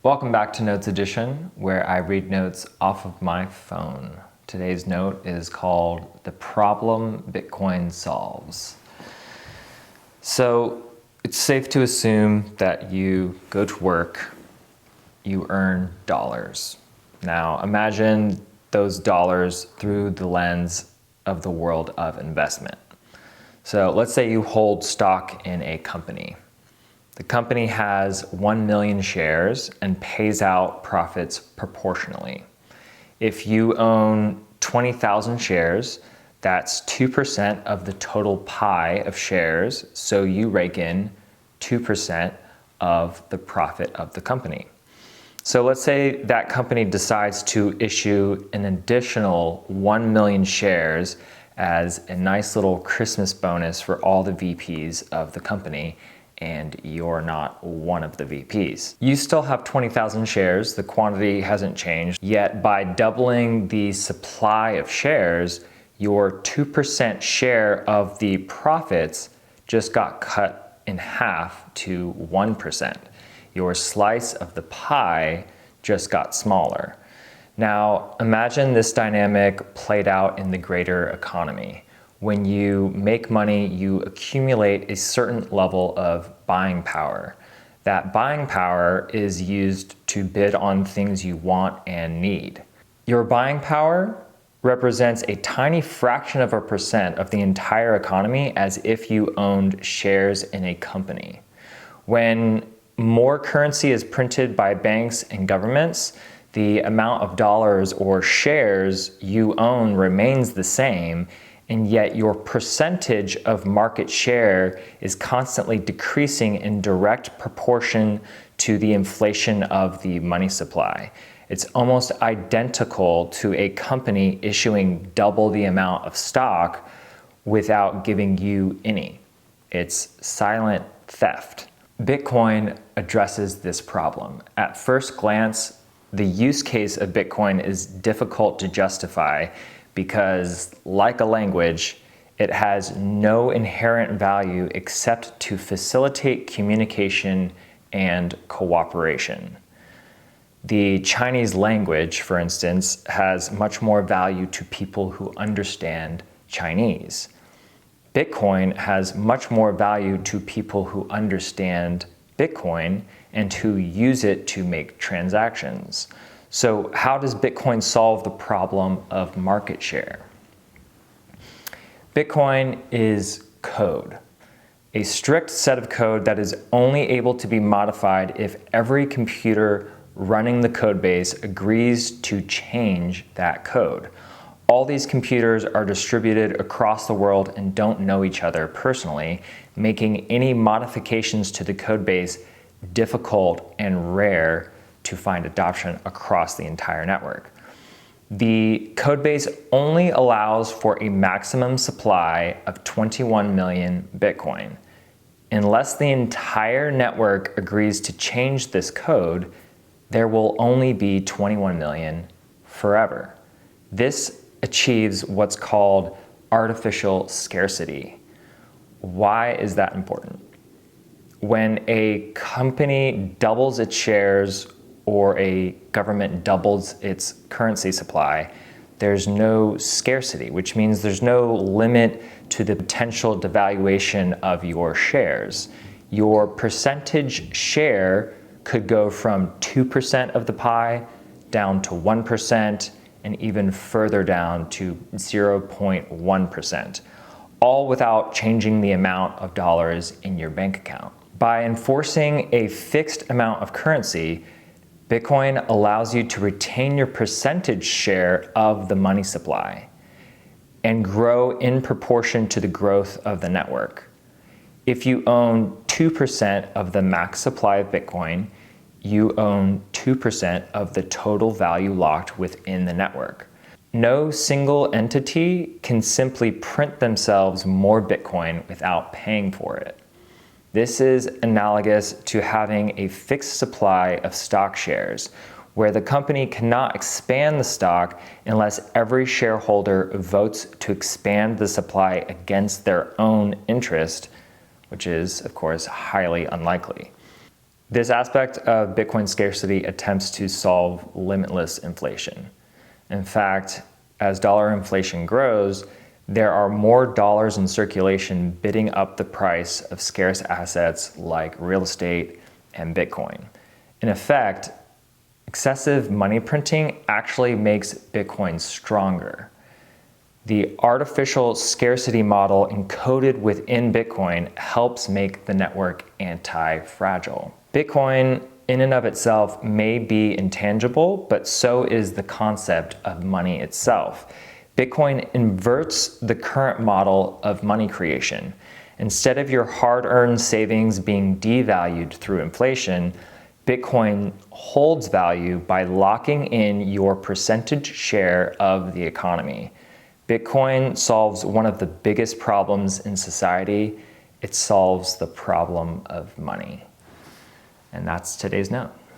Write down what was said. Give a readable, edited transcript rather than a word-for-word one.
Welcome back to Notes Edition, where I read notes off of my phone. Today's note is called The Problem Bitcoin Solves. So it's safe to assume that you go to work, you earn dollars. Now imagine those dollars through the lens of the world of investment. So let's say you hold stock in a company. The company has 1 million shares and pays out profits proportionally. If you own 20,000 shares, that's 2% of the total pie of shares, so you rake in 2% of the profit of the company. So let's say that company decides to issue an additional 1 million shares as a nice little Christmas bonus for all the VPs of the company, and you're not one of the VPs. You still have 20,000 shares, the quantity hasn't changed, yet by doubling the supply of shares, your 2% share of the profits just got cut in half to 1%. Your slice of the pie just got smaller. Now, imagine this dynamic played out in the greater economy. When you make money, you accumulate a certain level of buying power. That buying power is used to bid on things you want and need. Your buying power represents a tiny fraction of a percent of the entire economy, as if you owned shares in a company. When more currency is printed by banks and governments, the amount of dollars or shares you own remains the same, and yet your percentage of market share is constantly decreasing in direct proportion to the inflation of the money supply. It's almost identical to a company issuing double the amount of stock without giving you any. It's silent theft. Bitcoin addresses this problem. At first glance, the use case of Bitcoin is difficult to justify because, like a language, it has no inherent value except to facilitate communication and cooperation. The Chinese language, for instance, has much more value to people who understand Chinese. Bitcoin has much more value to people who understand Bitcoin and who use it to make transactions. So how does Bitcoin solve the problem of market share? Bitcoin is code, a strict set of code that is only able to be modified if every computer running the code base agrees to change that code. All these computers are distributed across the world and don't know each other personally, making any modifications to the code base difficult and rare to find adoption across the entire network. The codebase only allows for a maximum supply of 21 million Bitcoin. Unless the entire network agrees to change this code, there will only be 21 million forever. This achieves what's called artificial scarcity. Why is that important? When a company doubles its shares or a government doubles its currency supply, there's no scarcity, which means there's no limit to the potential devaluation of your shares. Your percentage share could go from 2% of the pie down to 1% and even further down to 0.1%, all without changing the amount of dollars in your bank account. By enforcing a fixed amount of currency, Bitcoin allows you to retain your percentage share of the money supply and grow in proportion to the growth of the network. If you own 2% of the max supply of Bitcoin, you own 2% of the total value locked within the network. No single entity can simply print themselves more Bitcoin without paying for it. This is analogous to having a fixed supply of stock shares, where the company cannot expand the stock unless every shareholder votes to expand the supply against their own interest, which is, of course, highly unlikely. This aspect of Bitcoin scarcity attempts to solve limitless inflation. In fact, as dollar inflation grows, there are more dollars in circulation bidding up the price of scarce assets like real estate and Bitcoin. In effect, excessive money printing actually makes Bitcoin stronger. The artificial scarcity model encoded within Bitcoin helps make the network anti-fragile. Bitcoin in and of itself may be intangible, but so is the concept of money itself. Bitcoin inverts the current model of money creation. Instead of your hard-earned savings being devalued through inflation, Bitcoin holds value by locking in your percentage share of the economy. Bitcoin solves one of the biggest problems in society. It solves the problem of money. And that's today's note.